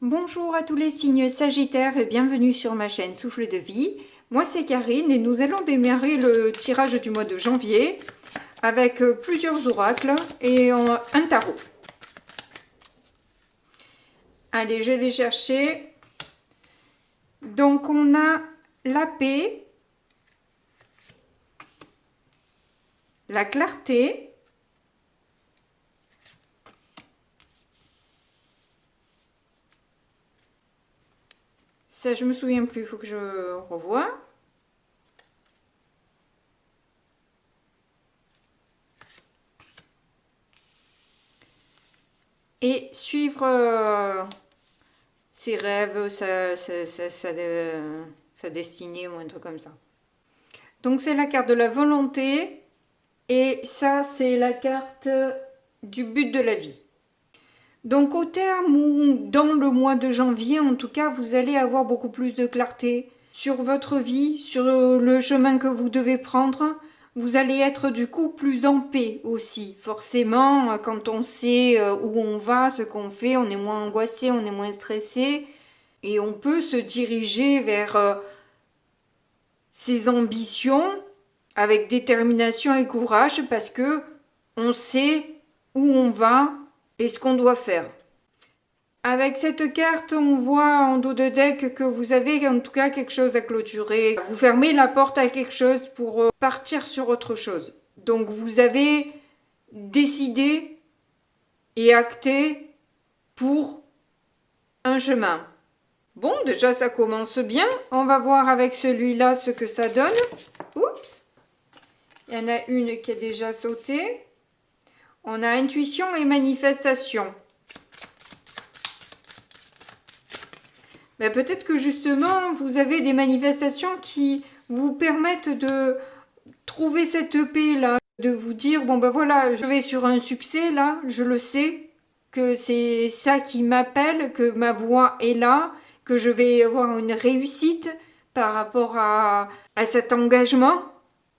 Bonjour à tous les signes Sagittaires et bienvenue sur ma chaîne Souffle de Vie. Moi c'est Karine et nous allons démarrer le tirage du mois de janvier avec plusieurs oracles et un tarot. Allez, je vais les chercher. Donc on a la paix, la clarté, ça je me souviens plus, il faut que je revoie. Et suivre ses rêves, sa destinée ou un truc comme ça. Donc c'est la carte de la volonté et ça c'est la carte du but de la vie. Donc au terme ou dans le mois de janvier, en tout cas, vous allez avoir beaucoup plus de clarté sur votre vie, sur le chemin que vous devez prendre. Vous allez être du coup plus en paix aussi. Forcément, quand on sait où on va, ce qu'on fait, on est moins angoissé, on est moins stressé. Et on peut se diriger vers ses ambitions avec détermination et courage parce que on sait où on va et ce qu'on doit faire. Avec cette carte, on voit en dos de deck que vous avez en tout cas quelque chose à clôturer. Vous fermez la porte à quelque chose pour partir sur autre chose. Donc vous avez décidé et acté pour un chemin. Bon, déjà ça commence bien. On va voir avec celui-là ce que ça donne. Oups. Il y en a une qui a déjà sauté. On a intuition et manifestation. Ben peut-être que justement, vous avez des manifestations qui vous permettent de trouver cette paix-là. De vous dire, bon ben voilà, je vais sur un succès là, je le sais, que c'est ça qui m'appelle, que ma voix est là, que je vais avoir une réussite par rapport à cet engagement.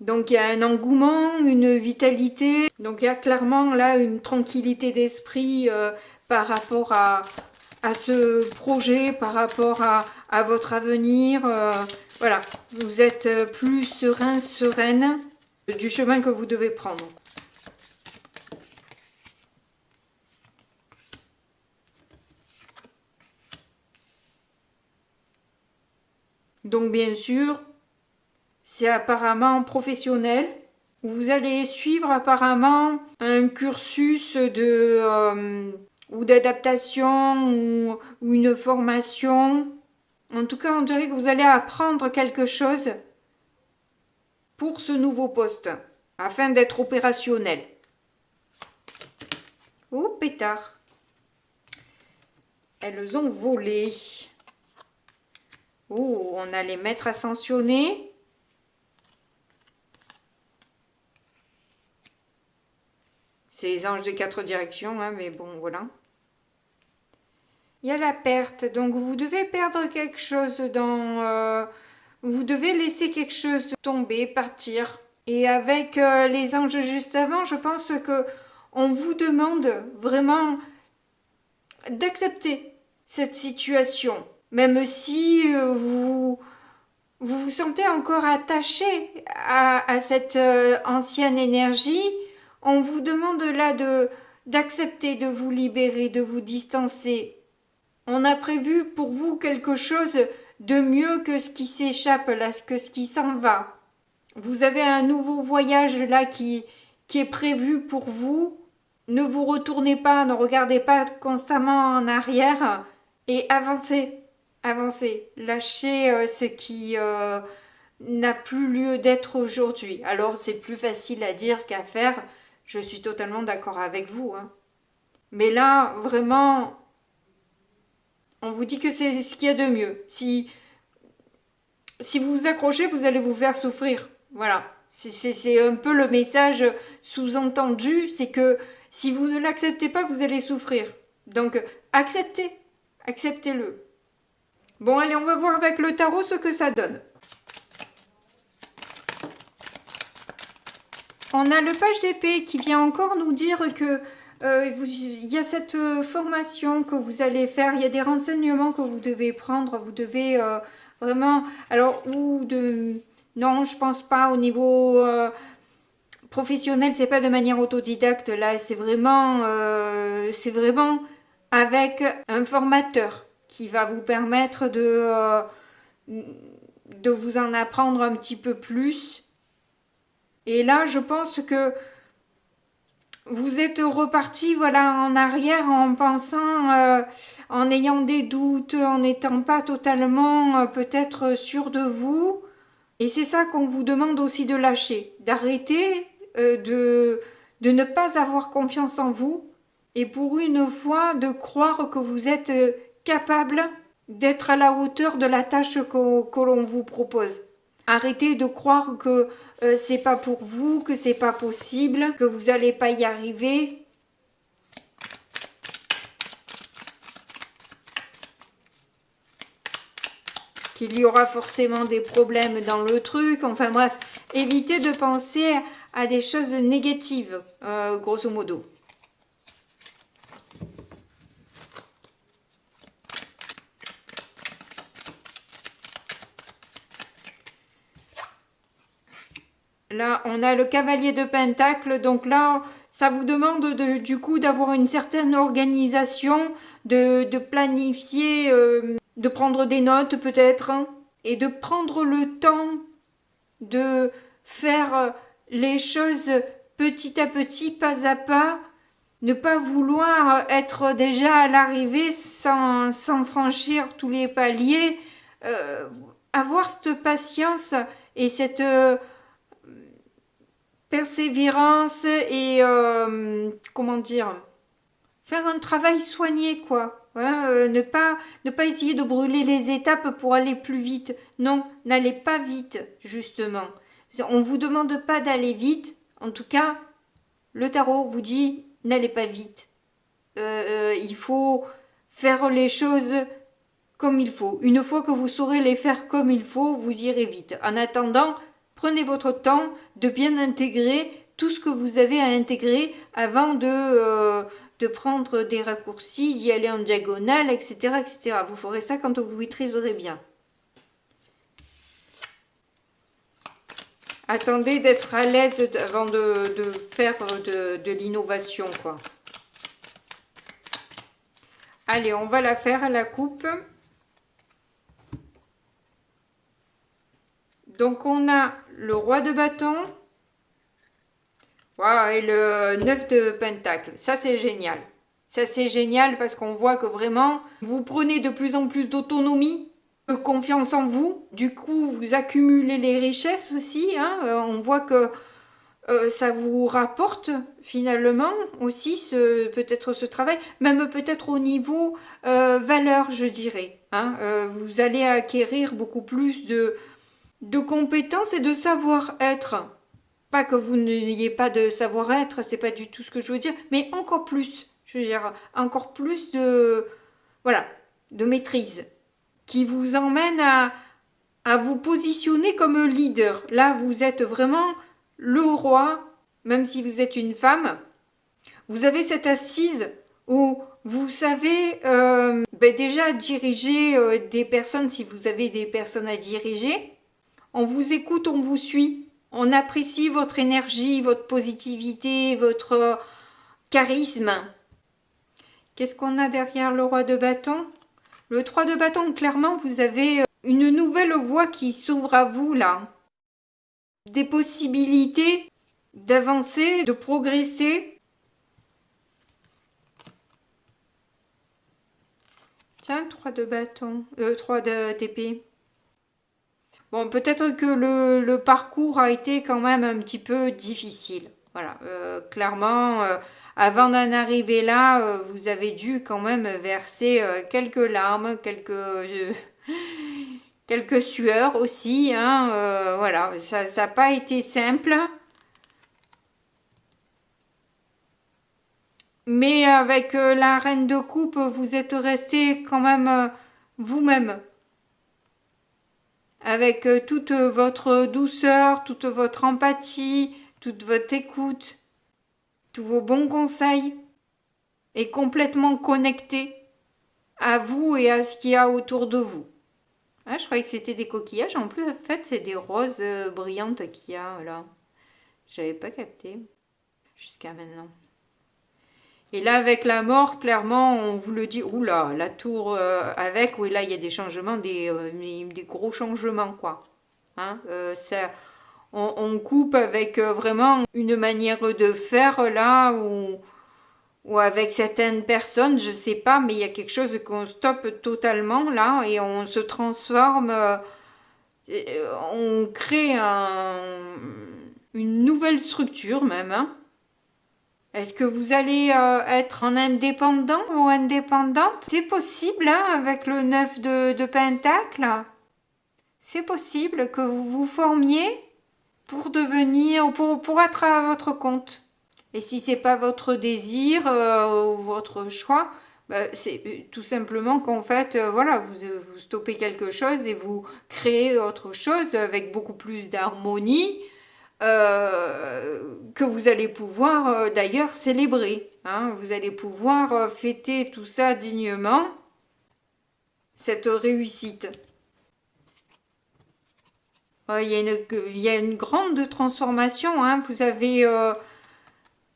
Donc il y a un engouement, une vitalité, donc il y a clairement là une tranquillité d'esprit par rapport à ce projet, par rapport à votre avenir. Voilà, vous êtes plus serein, sereine du chemin que vous devez prendre. Donc bien sûr, c'est apparemment professionnel. Vous allez suivre apparemment un cursus ou d'adaptation ou une formation. En tout cas, on dirait que vous allez apprendre quelque chose pour ce nouveau poste, afin d'être opérationnel. Oh, pétard. Elles ont volé. Oh, on a les maîtres ascensionnés. C'est les anges des 4 directions, hein, mais bon, voilà. Il y a la perte, donc vous devez perdre quelque chose vous devez laisser quelque chose tomber, partir. Et avec les anges juste avant, je pense que on vous demande vraiment d'accepter cette situation. Même si vous vous sentez encore attaché à cette ancienne énergie, on vous demande là d'accepter de vous libérer, de vous distancer. On a prévu pour vous quelque chose de mieux que ce qui s'échappe là, que ce qui s'en va. Vous avez un nouveau voyage là qui est prévu pour vous. Ne vous retournez pas, ne regardez pas constamment en arrière et avancez, avancez. Lâchez ce qui n'a plus lieu d'être aujourd'hui. Alors c'est plus facile à dire qu'à faire. Je suis totalement d'accord avec vous. Hein. Mais là, vraiment, on vous dit que c'est ce qu'il y a de mieux. Si vous vous accrochez, vous allez vous faire souffrir. Voilà. C'est un peu le message sous-entendu, c'est que si vous ne l'acceptez pas, vous allez souffrir. Donc, acceptez. Acceptez-le. Bon, allez, on va voir avec le tarot ce que ça donne. On a le page d'épée qui vient encore nous dire que il y a cette formation que vous allez faire, il y a des renseignements que vous devez prendre, vous devez vraiment, alors, non, je pense pas au niveau professionnel, c'est pas de manière autodidacte, là, c'est vraiment avec un formateur qui va vous permettre de vous en apprendre un petit peu plus. Et là, je pense que vous êtes reparti voilà en arrière en pensant, en ayant des doutes, en n'étant pas totalement peut-être sûr de vous. Et c'est ça qu'on vous demande aussi de lâcher, d'arrêter de ne pas avoir confiance en vous et pour une fois de croire que vous êtes capable d'être à la hauteur de la tâche que l'on vous propose. Arrêtez de croire que c'est pas pour vous, que c'est pas possible, que vous n'allez pas y arriver. Qu'il y aura forcément des problèmes dans le truc. Enfin bref, évitez de penser à des choses négatives, grosso modo. Là, on a le cavalier de Pentacle. Donc là, ça vous demande du coup d'avoir une certaine organisation, de planifier, de prendre des notes peut-être, hein, et de prendre le temps de faire les choses petit à petit, pas à pas. Ne pas vouloir être déjà à l'arrivée sans franchir tous les paliers. Avoir cette patience et cette persévérance et comment dire, faire un travail soigné quoi. Hein, ne pas essayer de brûler les étapes pour aller plus vite. Non, n'allez pas vite justement. On vous demande pas d'aller vite. En tout cas, le tarot vous dit n'allez pas vite. Il faut faire les choses comme il faut. Une fois que vous saurez les faire comme il faut, vous irez vite. En attendant, prenez votre temps de bien intégrer tout ce que vous avez à intégrer avant de prendre des raccourcis, d'y aller en diagonale, etc., etc. Vous ferez ça quand vous maîtriserez bien. Attendez d'être à l'aise avant de faire de l'innovation, quoi. Allez, on va la faire à la coupe. Donc, on a le roi de bâton. Wow, et le 9 de pentacle. Ça, c'est génial. Ça, c'est génial parce qu'on voit que vraiment, vous prenez de plus en plus d'autonomie, de confiance en vous. Du coup, vous accumulez les richesses aussi. Hein. On voit que ça vous rapporte finalement aussi peut-être ce travail, même peut-être au niveau valeur, je dirais. Hein. Vous allez acquérir beaucoup plus de compétences et de savoir-être. Pas que vous n'ayez pas de savoir-être, c'est pas du tout ce que je veux dire, mais encore plus, je veux dire, encore plus voilà, de maîtrise, qui vous emmène à vous positionner comme leader. Là, vous êtes vraiment le roi, même si vous êtes une femme. Vous avez cette assise où vous savez déjà diriger des personnes, si vous avez des personnes à diriger. On vous écoute, on vous suit. On apprécie votre énergie, votre positivité, votre charisme. Qu'est-ce qu'on a derrière le roi de bâton? Le 3 de bâton, clairement, vous avez une nouvelle voie qui s'ouvre à vous, là. Des possibilités d'avancer, de progresser. Tiens, 3 de bâton, 3 d'épée. Bon, peut-être que le parcours a été quand même un petit peu difficile. Voilà, clairement, avant d'en arriver là, vous avez dû quand même verser quelques larmes, quelques sueurs aussi. Hein, voilà, ça n'a pas été simple. Mais avec la reine de coupe, vous êtes resté quand même vous-même. Avec toute votre douceur, toute votre empathie, toute votre écoute, tous vos bons conseils. et complètement connecté à vous et à ce qu'il y a autour de vous. Ah, je croyais que c'était des coquillages. En plus, en fait, c'est des roses brillantes qu'il y a là. J'avais pas capté jusqu'à maintenant. Et là, avec la mort, clairement, on vous le dit. Oula, la tour avec. Oui, là, il y a des changements, des gros changements, quoi. Hein, ça, on coupe avec vraiment une manière de faire là ou avec certaines personnes, je sais pas, mais il y a quelque chose qu'on stoppe totalement là et on se transforme, on crée une nouvelle structure même. Hein. Est-ce que vous allez être en indépendant ou indépendante? C'est possible hein, avec le 9 de Pentacle. C'est possible que vous vous formiez pour devenir, pour être à votre compte. Et si c'est pas votre désir ou votre choix, bah, c'est tout simplement qu'en fait, voilà, vous stoppez quelque chose et vous créez autre chose avec beaucoup plus d'harmonie que vous allez pouvoir d'ailleurs célébrer. Hein. Vous allez pouvoir fêter tout ça dignement, cette réussite. Il y a une grande transformation. Hein. Vous avez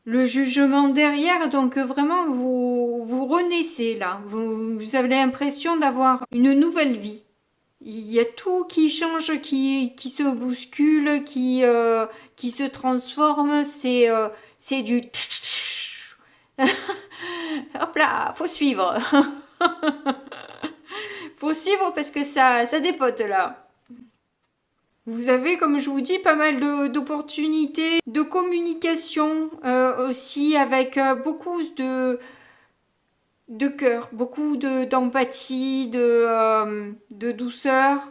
le jugement derrière, donc vraiment vous renaissez là. Vous avez l'impression d'avoir une nouvelle vie. Il y a tout qui change, qui se bouscule, qui se transforme. C'est du... Hop là, faut suivre. Faut suivre parce que ça dépote là. Vous avez, comme je vous dis, pas mal d'opportunités de communication aussi avec beaucoup de cœur, beaucoup d'empathie, de douceur.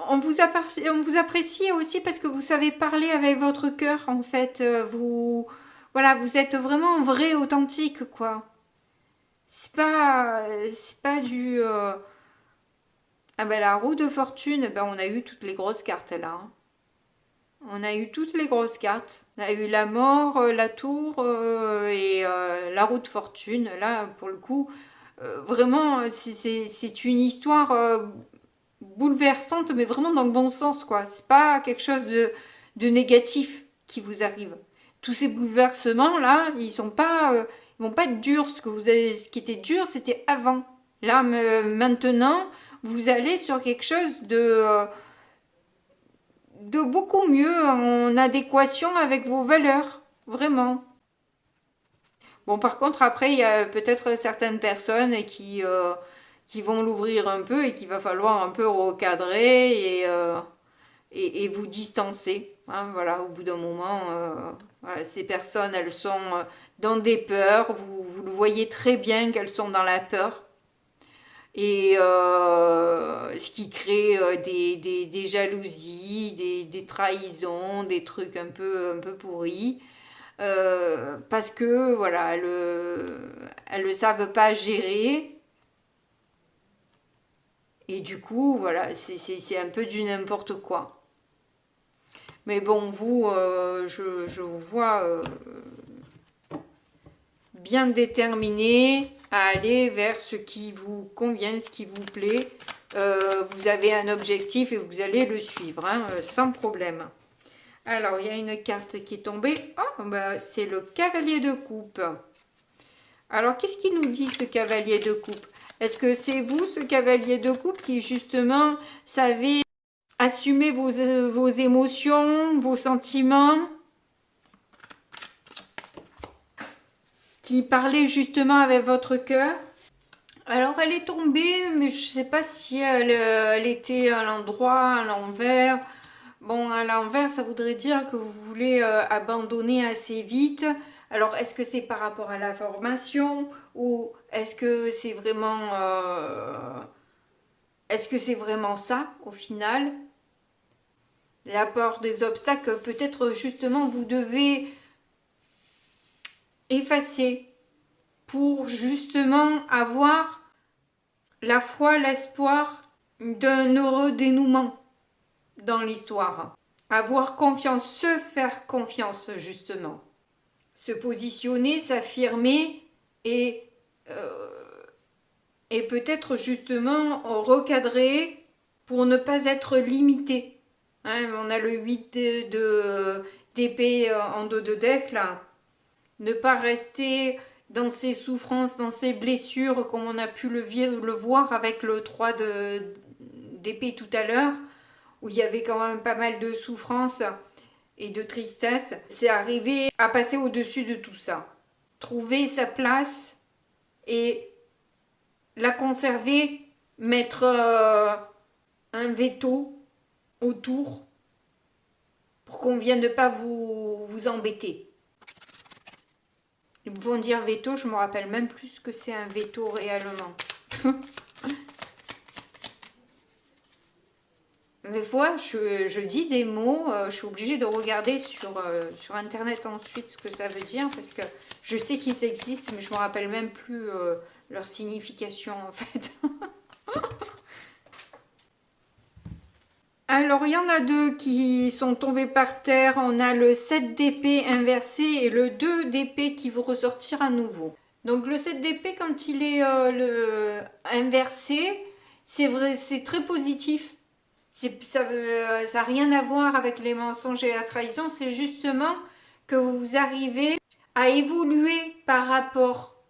On vous apprécie aussi parce que vous savez parler avec votre cœur en fait. Voilà, vous êtes vraiment vrai, authentique quoi. C'est pas du Ah ben la roue de fortune, ben on a eu toutes les grosses cartes là. Hein. On a eu toutes les grosses cartes. On a eu la mort, la tour et la roue de fortune. Là, pour le coup, vraiment, c'est une histoire bouleversante, mais vraiment dans le bon sens, quoi. C'est pas quelque chose de négatif qui vous arrive. Tous ces bouleversements là, ils vont pas être durs. Ce qui était dur, c'était avant. Là, maintenant, vous allez sur quelque chose de beaucoup mieux en adéquation avec vos valeurs, vraiment. Bon, par contre, après, il y a peut-être certaines personnes qui vont l'ouvrir un peu et qu'il va falloir un peu recadrer et vous distancer. Hein, voilà, au bout d'un moment, voilà, ces personnes, elles sont dans des peurs. Vous le voyez très bien qu'elles sont dans la peur. Et ce qui crée des jalousies, des trahisons, des trucs un peu pourris. Parce que voilà, elles ne savent pas gérer. Et du coup, voilà, c'est un peu du n'importe quoi. Mais bon, vous, je vous vois bien déterminé à aller vers ce qui vous convient, ce qui vous plaît. Vous avez un objectif et vous allez le suivre, hein, sans problème. Alors, il y a une carte qui est tombée. Oh, bah, c'est le cavalier de coupe. Alors, qu'est-ce qu'il nous dit, ce cavalier de coupe? Est-ce que c'est vous, ce cavalier de coupe, qui, justement, savez assumer vos émotions, vos sentiments, qui parlait justement avec votre cœur? Alors, elle est tombée, mais je ne sais pas si elle était à l'endroit, à l'envers. Bon, à l'envers, ça voudrait dire que vous voulez abandonner assez vite. Alors, est-ce que c'est par rapport à la formation ou est-ce que c'est vraiment ça au final? La peur des obstacles, peut-être justement vous devez effacer pour justement avoir la foi, l'espoir d'un heureux dénouement dans l'histoire. Avoir confiance, se faire confiance justement. se positionner, s'affirmer et peut-être justement recadrer pour ne pas être limité. Hein, on a le 8 d'épée en dos de deck là. Ne pas rester dans ses souffrances, dans ses blessures, comme on a pu le voir avec le 3 d'épée tout à l'heure, où il y avait quand même pas mal de souffrances et de tristesse. C'est arriver à passer au-dessus de tout ça. Trouver sa place et la conserver, mettre un veto autour pour qu'on ne vienne pas vous embêter. Ils vont dire veto, je me rappelle même plus ce que c'est un veto réellement. Des fois, je dis des mots, je suis obligée de regarder sur internet ensuite ce que ça veut dire, parce que je sais qu'ils existent, mais je me rappelle même plus leur signification en fait. Alors, il y en a deux qui sont tombés par terre. On a le 7 d'épée inversé et le 2 d'épée qui vont ressortir à nouveau. Donc, le 7 d'épée, quand il est inversé, c'est vrai, c'est très positif. Ça n'a rien à voir avec les mensonges et la trahison. C'est justement que vous arrivez à évoluer par rapport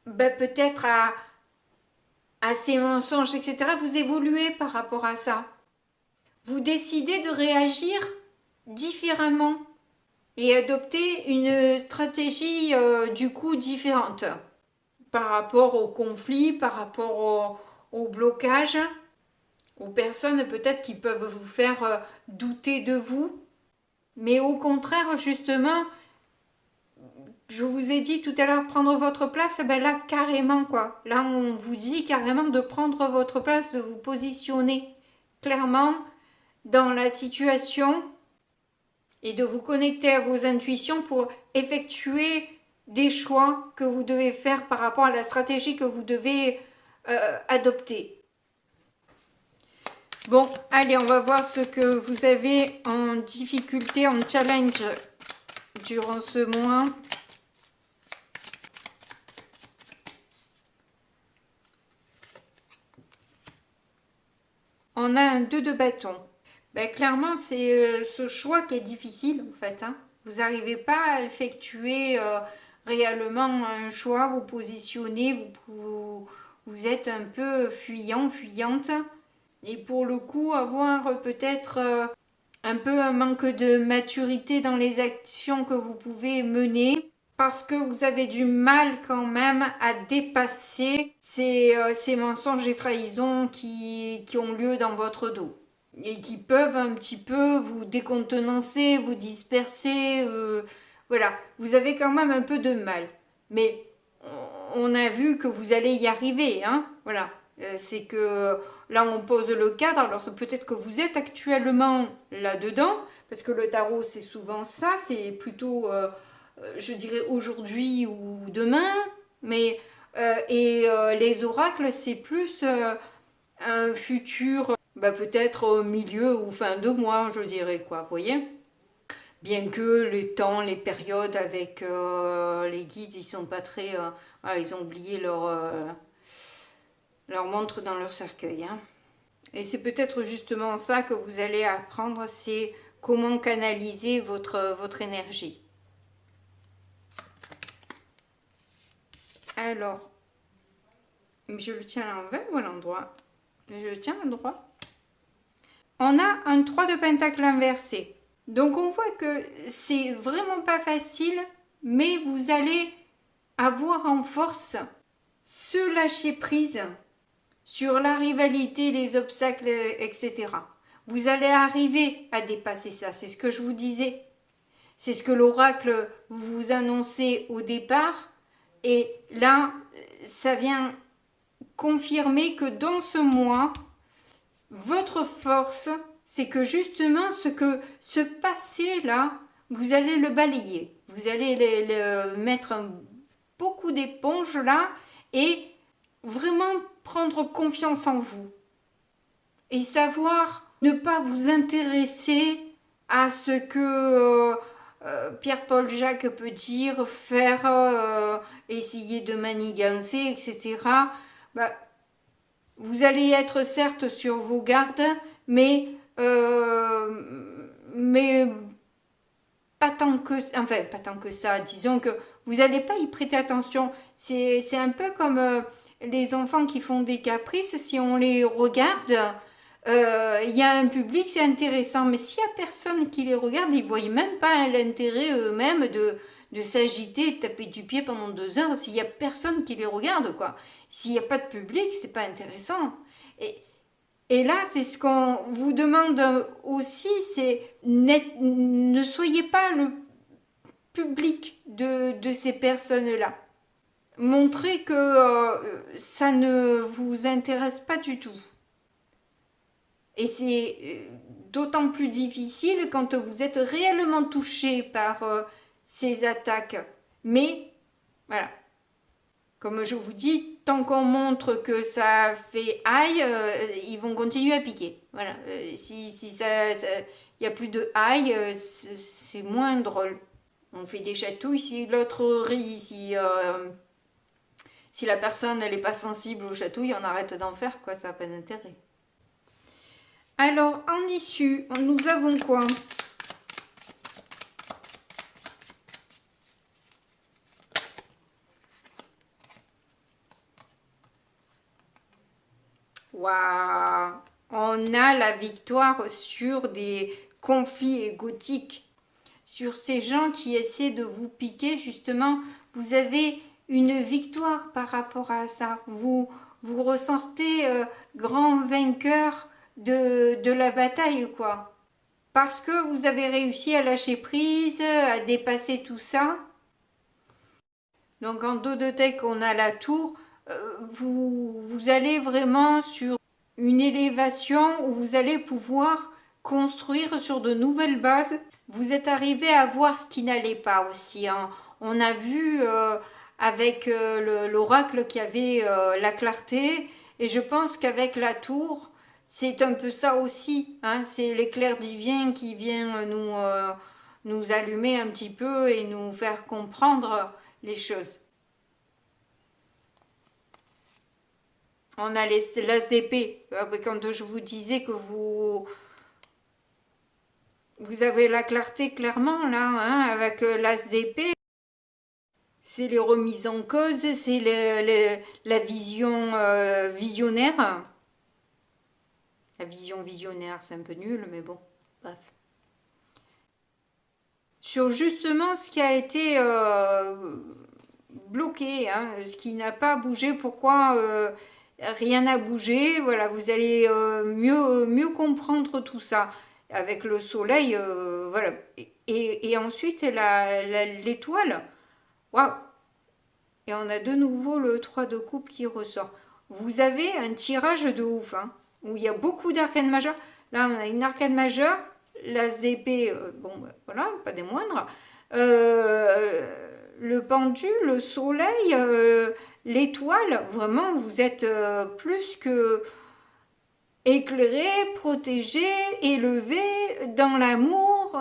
peut-être à ces mensonges, etc. Vous évoluez par rapport à ça. Vous décidez de réagir différemment et adopter une stratégie du coup différente par rapport au conflit, par rapport au blocage, aux personnes peut-être qui peuvent vous faire douter de vous. Mais au contraire, justement, je vous ai dit tout à l'heure, prendre votre place, ben là, carrément, quoi. Là, on vous dit carrément de prendre votre place, de vous positionner clairement dans la situation et de vous connecter à vos intuitions pour effectuer des choix que vous devez faire par rapport à la stratégie que vous devez adopter. Bon, allez, on va voir ce que vous avez en difficulté, en challenge durant ce mois. On a un 2 de bâton. Ben, clairement, c'est ce choix qui est difficile en fait. Hein. Vous n'arrivez pas à effectuer réellement un choix, vous positionnez, vous êtes un peu fuyant, fuyante. Et pour le coup, avoir peut-être un peu un manque de maturité dans les actions que vous pouvez mener. Parce que vous avez du mal quand même à dépasser ces mensonges et trahisons qui ont lieu dans votre dos. Et qui peuvent un petit peu vous décontenancer, vous disperser. Voilà, vous avez quand même un peu de mal. Mais on a vu que vous allez y arriver. Hein, voilà, c'est que là on pose le cadre. Alors peut-être que vous êtes actuellement là-dedans. Parce que le tarot c'est souvent ça. C'est plutôt, je dirais aujourd'hui ou demain. Mais les oracles c'est plus un futur... peut-être au milieu ou fin de mois, je dirais, quoi, vous voyez. Bien que les temps, les périodes avec les guides, ils sont pas très... voilà, ils ont oublié leur montre dans leur cercueil. Hein. Et c'est peut-être justement ça que vous allez apprendre, c'est comment canaliser votre énergie. Alors, je le tiens à l'envers ou à l'endroit? Je le tiens à l'endroit. On a un 3 de pentacle inversé. Donc on voit que c'est vraiment pas facile, mais vous allez avoir en force ce lâcher prise sur la rivalité, les obstacles, etc. Vous allez arriver à dépasser ça, c'est ce que je vous disais. C'est ce que l'oracle vous annonçait au départ. Et là, ça vient confirmer que dans ce mois, votre force, c'est que justement ce passé-là, vous allez le balayer. Vous allez mettre beaucoup d'éponges là et vraiment prendre confiance en vous. Et savoir ne pas vous intéresser à ce que Pierre-Paul Jacques peut dire, faire, essayer de manigancer, etc. Bah, vous allez être certes sur vos gardes, mais pas tant que, enfin pas tant que ça. Disons que vous n'allez pas y prêter attention. C'est un peu comme les enfants qui font des caprices. Si on les regarde, il y a un public, c'est intéressant. Mais s'il y a personne qui les regarde, ils voient même pas l'intérêt eux-mêmes de s'agiter, de taper du pied pendant 2 heures. S'il y a personne qui les regarde, quoi. S'il n'y a pas de public, c'est pas intéressant. Et, et là, c'est ce qu'on vous demande aussi, c'est ne soyez pas le public de ces personnes-là. Montrez que ça ne vous intéresse pas du tout. Et c'est d'autant plus difficile quand vous êtes réellement touché par ces attaques. Mais, voilà, comme je vous dis, tant qu'on montre que ça fait aïe, ils vont continuer à piquer. Voilà. Si y a plus de aïe, c'est moins drôle. On fait des chatouilles si l'autre rit, si la personne elle est pas sensible aux chatouilles, on arrête d'en faire, quoi, ça n'a pas d'intérêt. Alors, en issue, nous avons quoi? Waouh! On a la victoire sur des conflits égotiques, sur ces gens qui essaient de vous piquer, justement. Vous avez une victoire par rapport à ça. Vous ressortez grand vainqueur de la bataille, quoi. Parce que vous avez réussi à lâcher prise, à dépasser tout ça. Donc en dos de deck, on a la tour. Vous allez vraiment sur une élévation où vous allez pouvoir construire sur de nouvelles bases. Vous êtes arrivé à voir ce qui n'allait pas aussi, hein. On a vu avec l'oracle qui avait la clarté, et je pense qu'avec la tour, c'est un peu ça aussi, hein. C'est l'éclair divin qui vient nous allumer un petit peu et nous faire comprendre les choses. On a l'as d'épée. Quand je vous disais que vous avez la clarté clairement là, hein, avec l'as d'épée, c'est les remises en cause, c'est la vision visionnaire. La vision visionnaire, c'est un peu nul, mais bon, bref. Sur justement ce qui a été bloqué, hein, ce qui n'a pas bougé, pourquoi rien n'a bougé, voilà, vous allez mieux comprendre tout ça. Avec le soleil, voilà. Et ensuite, l'étoile, waouh! Et on a de nouveau le 3 de coupe qui ressort. Vous avez un tirage de ouf, hein, où il y a beaucoup d'arcanes majeures. Là, on a une arcane majeure, l'as d'épée, bon, voilà, pas des moindres. Le pendu, le soleil, l'étoile, vraiment, vous êtes plus que éclairé, protégé, élevé dans l'amour,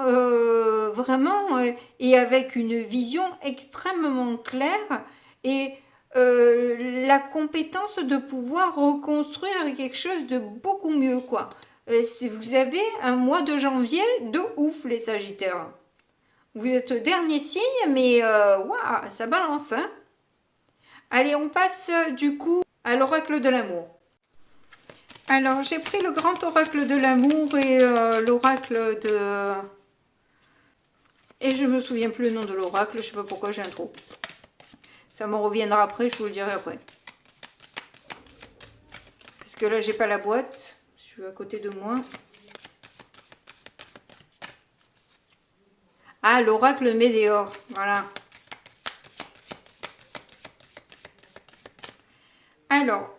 vraiment, et avec une vision extrêmement claire et la compétence de pouvoir reconstruire quelque chose de beaucoup mieux, quoi. Si vous avez un mois de janvier de ouf, les Sagittaires. Vous êtes dernier signe, mais waouh, ça balance, hein. Allez, on passe du coup à l'oracle de l'amour. Alors, j'ai pris le grand oracle de l'amour et l'oracle de... Et je me souviens plus le nom de l'oracle, je sais pas pourquoi j'ai un trou. Ça me reviendra après, je vous le dirai après. Parce que là, j'ai pas la boîte, je suis à côté de moi. Ah, l'oracle Médéor, voilà. Alors,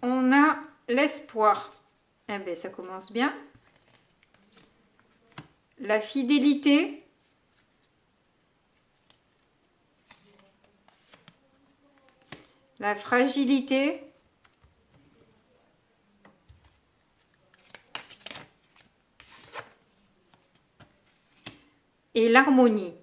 on a l'espoir. Eh bien, ça commence bien. La fidélité. La fragilité. et l'harmonie.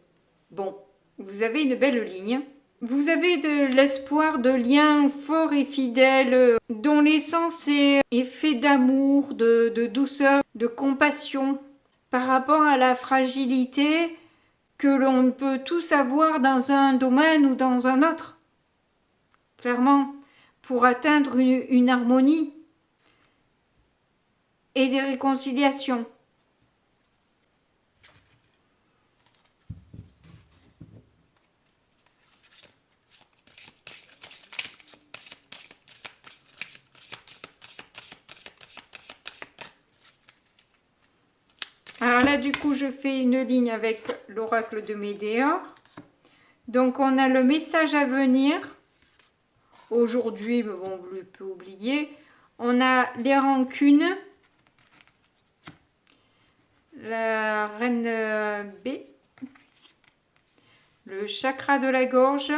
Bon, vous avez une belle ligne. Vous avez de l'espoir de liens forts et fidèles, dont l'essence est fait d'amour, de douceur, de compassion, par rapport à la fragilité que l'on peut tous avoir dans un domaine ou dans un autre. Clairement, pour atteindre une harmonie et des réconciliations. Alors là, du coup, je fais une ligne avec l'oracle de Médéor. Donc, on a le message à venir. Aujourd'hui, mais bon, on peut oublier. On a les rancunes. La reine B. Le chakra de la gorge.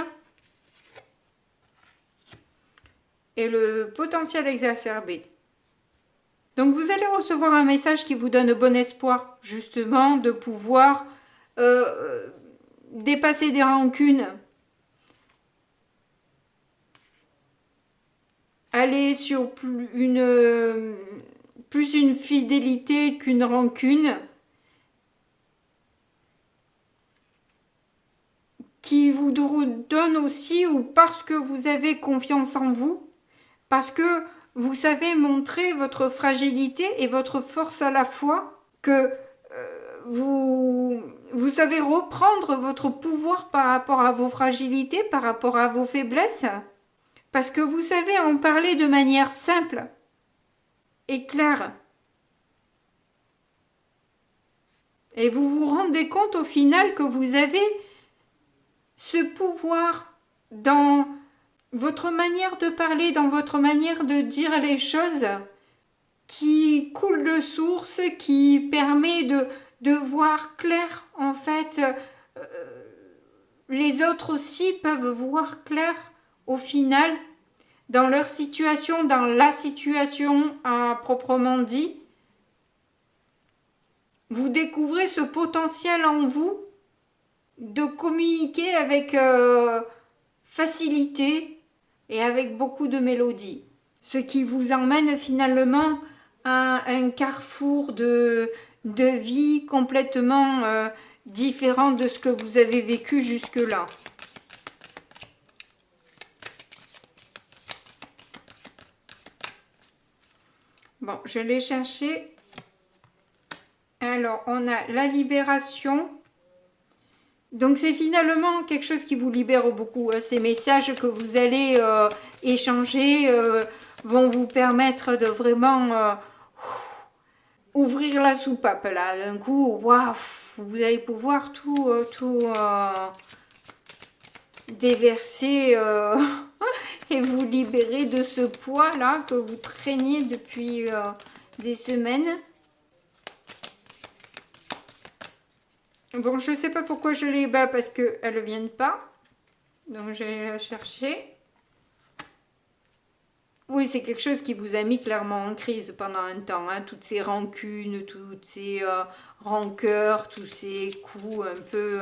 Et le potentiel exacerbé. Donc vous allez recevoir un message qui vous donne bon espoir, justement, de pouvoir dépasser des rancunes, aller sur plus une fidélité qu'une rancune, qui vous donne aussi, ou parce que vous avez confiance en vous, parce que vous savez montrer votre fragilité et votre force à la fois, que vous savez reprendre votre pouvoir par rapport à vos fragilités, par rapport à vos faiblesses, parce que vous savez en parler de manière simple et claire. Et vous vous rendez compte au final que vous avez ce pouvoir dans votre manière de parler, dans votre manière de dire les choses, qui coule de source, qui permet de voir clair, en fait. Les autres aussi peuvent voir clair au final, dans leur situation, dans la situation à proprement dit. Vous découvrez ce potentiel en vous de communiquer avec facilité et avec beaucoup de mélodie. Ce qui vous emmène finalement à un carrefour de vie complètement différent de ce que vous avez vécu jusque-là. Bon, je l'ai cherché. Alors, on a la libération. Donc, c'est finalement quelque chose qui vous libère beaucoup. Ces messages que vous allez échanger vont vous permettre de vraiment ouvrir la soupape. Là, d'un coup, waouh, vous allez pouvoir tout déverser et vous libérer de ce poids-là que vous traîniez depuis des semaines. Bon, je ne sais pas pourquoi je les bats, parce qu'elles ne viennent pas. Donc, je vais la chercher. Oui, c'est quelque chose qui vous a mis clairement en crise pendant un temps. Hein. Toutes ces rancunes, toutes ces rancœurs, tous ces coups un peu...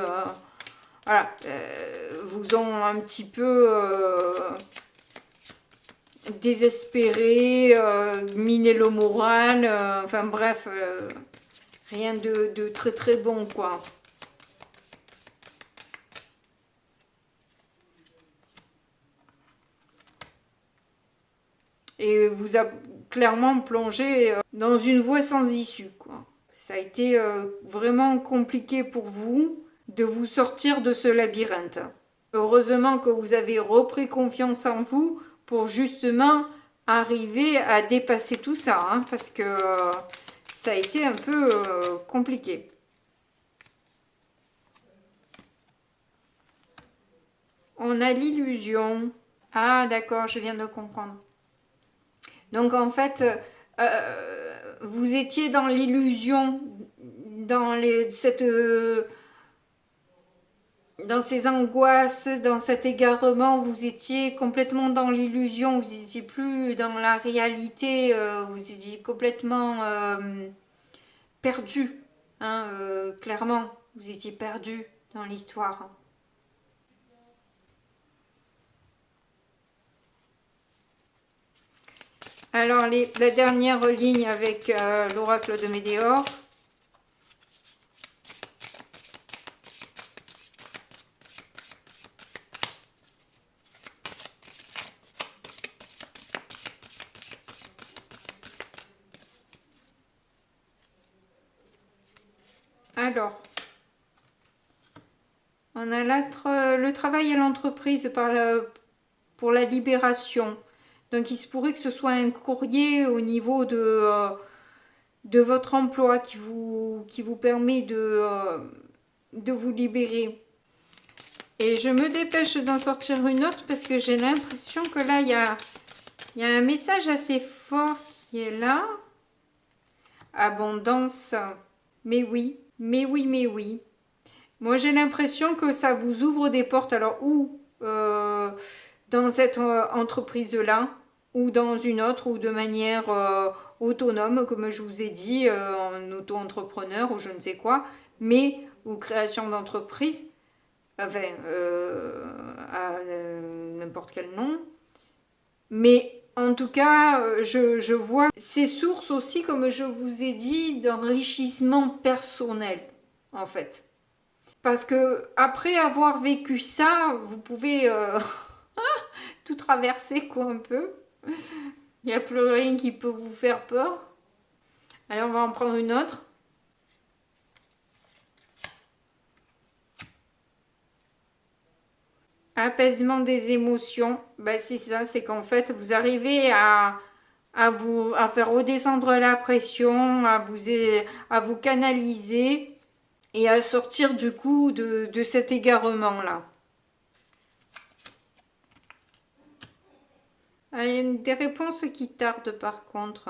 voilà, vous ont un petit peu désespéré, miné le moral. Enfin bref, rien de très très bon, quoi. Et vous a clairement plongé dans une voie sans issue, quoi. Ça a été vraiment compliqué pour vous de vous sortir de ce labyrinthe. Heureusement que vous avez repris confiance en vous pour justement arriver à dépasser tout ça, hein, parce que ça a été un peu compliqué. On a l'illusion. Ah d'accord, je viens de comprendre. Donc en fait, vous étiez dans l'illusion, dans ces angoisses, dans cet égarement, vous étiez complètement dans l'illusion, vous n'étiez plus dans la réalité, vous étiez complètement perdu, hein, clairement. vous étiez perdu dans l'histoire. Alors, la dernière ligne avec l'oracle de Médéor. Alors, on a le travail à l'entreprise pour la libération. Donc, il se pourrait que ce soit un courrier au niveau de votre emploi qui vous permet de vous libérer. Et je me dépêche d'en sortir une autre parce que j'ai l'impression que là, il y a un message assez fort qui est là. Abondance. Mais oui, mais oui, mais oui. Moi, j'ai l'impression que ça vous ouvre des portes. Alors, ou dans cette entreprise-là, ou dans une autre, ou de manière autonome, comme je vous ai dit, en auto-entrepreneur, ou je ne sais quoi, mais, ou création d'entreprise, enfin, à n'importe quel nom. Mais en tout cas, je vois ces sources aussi, comme je vous ai dit, d'enrichissement personnel, en fait. Parce que après avoir vécu ça, vous pouvez tout traverser, quoi, un peu. Il n'y a plus rien qui peut vous faire peur. Allez, on va en prendre une autre. Apaisement des émotions. Ben, c'est ça, c'est qu'en fait, vous arrivez à faire redescendre la pression, à vous canaliser et à sortir du coup de cet égarement-là. Il y a des réponses qui tardent par contre.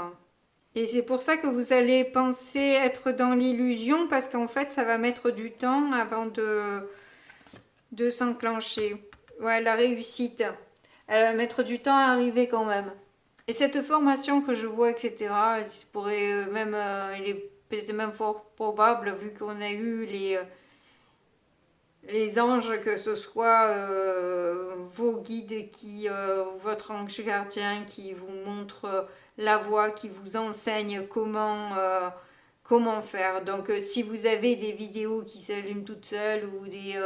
Et c'est pour ça que vous allez penser être dans l'illusion parce qu'en fait, ça va mettre du temps avant de s'enclencher. Ouais, la réussite. Elle va mettre du temps à arriver quand même. Et cette formation que je vois, etc., il pourrait même, il est peut-être même fort probable, vu qu'on a eu les anges, que ce soit vos guides, votre ange gardien qui vous montre la voie, qui vous enseigne comment faire. Donc si vous avez des vidéos qui s'allument toutes seules ou des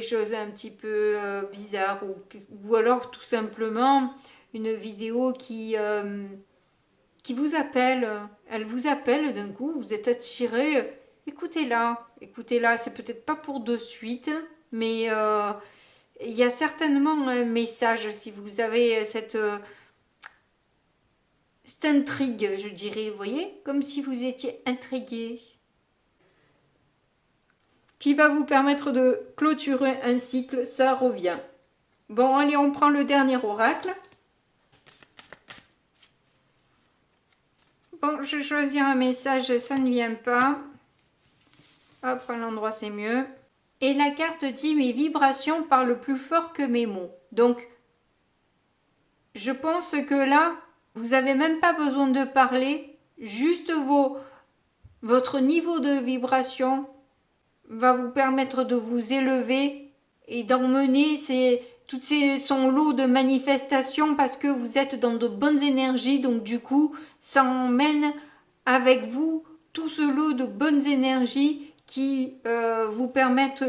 choses un petit peu bizarres ou alors tout simplement une vidéo qui vous appelle, elle vous appelle d'un coup, vous êtes attiré, écoutez-la, c'est peut-être pas pour de suite, mais il y a certainement un message si vous avez cette intrigue, je dirais, vous voyez, comme si vous étiez intrigué, qui va vous permettre de clôturer un cycle, ça revient. Bon, allez, on prend le dernier oracle. Bon, je vais choisir un message, ça ne vient pas. Hop, à l'endroit c'est mieux. Et la carte dit « Mes vibrations parlent plus fort que mes mots ». Donc, je pense que là, vous n'avez même pas besoin de parler. Juste votre niveau de vibration va vous permettre de vous élever et d'emmener son lot de manifestations parce que vous êtes dans de bonnes énergies. Donc du coup, ça emmène avec vous tout ce lot de bonnes énergies qui vous permettent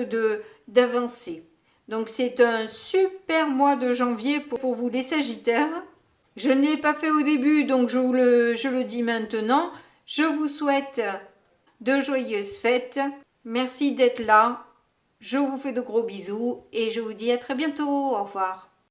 d'avancer. Donc c'est un super mois de janvier pour vous les Sagittaires. Je ne l'ai pas fait au début, donc je le dis maintenant. Je vous souhaite de joyeuses fêtes. Merci d'être là. Je vous fais de gros bisous et je vous dis à très bientôt. Au revoir.